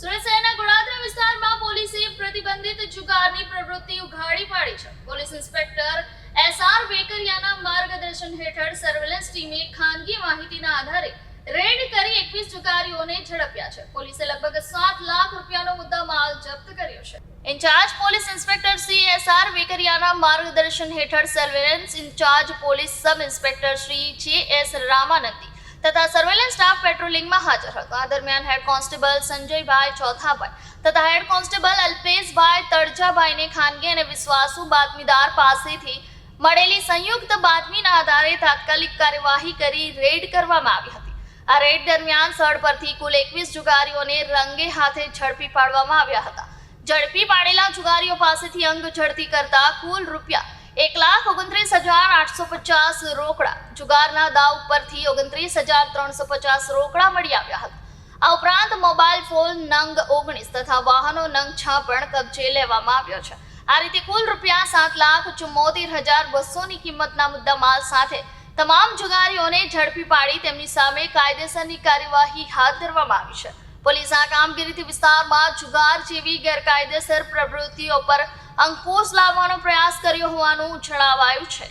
સુરત શહેરના ગોળાદરા વિસ્તારમાં પોલીસે પ્રતિબંધિત જુગારની પ્રવૃત્તિ ઉઘાડી પાડી છે. પોલીસ ઇન્સ્પેક્ટર એસઆર વેકરિયાના માર્ગદર્શન હેઠળ સર્વેલન્સ ટીમે ખાનગી માહિતીના આધારે રેડ કરી 21 જુગારીઓને ઝડપ્યા છે. પોલીસે લગભગ 7 લાખ રૂપિયાનો મુદ્દામાલ જપ્ત કર્યો છે. Incharge police inspector Shri SR વેકરિયાના માર્ગદર્શન હેઠળ surveillance incharge police sub inspector Shri JS. Ramanandi તથા સર્વેલન્સ સ્ટાફ પેટ્રોલિંગમાં હાજર હતો. આ દરમિયાન હેડ કોન્સ્ટેબલ સંજયભાઈ ચોથાભાઈ તથા હેડ કોન્સ્ટેબલ અલ્પેશભાઈ તળજાભાઈને ખાનગી અને વિશ્વાસુ બાતમીદાર પાસેથી મળેલી સંયુક્ત બાતમીના આધારે તાત્કાલિક કાર્યવાહી કરી રેડ કરવામાં આવી હતી. આ રેડ દરમિયાન સ્થળ પરથી કુલ 21 જુગારીઓને રંગે હાથે ઝડપી પાડવામાં આવ્યા હતા. ઝડપી પાડેલા જુગારીઓ પાસેથી અંગ ઝડપી કરતા કુલ રૂપિયા 1,29,850 રોકડા, જુગારના દાવ પરથી 29,350 રોકડા મળી આવ્યા હતા. આ ઉપરાંત મોબાઈલ ફોન નંગ 19 તથા વાહનો નંગ 6 પણ કબજે લેવામાં આવ્યો છે. આ રીતે કુલ રૂપિયા 7,74,200 ની કિંમતના મુદ્દામાલ સાથે તમામ જુગારીઓને ઝડપી પાડી તેમની સામે કાયદેસરની કાર્યવાહી હાથ ધરવામાં આવી છે. પોલીસ આ કામગીરીથી વિસ્તારમાં જુગાર જેવી ગેરકાયદેસર પ્રવૃત્તિઓ પર અંકુશ લાવવાનો પ્રયાસ કર્યો હોવાનું જણાવાયું છે.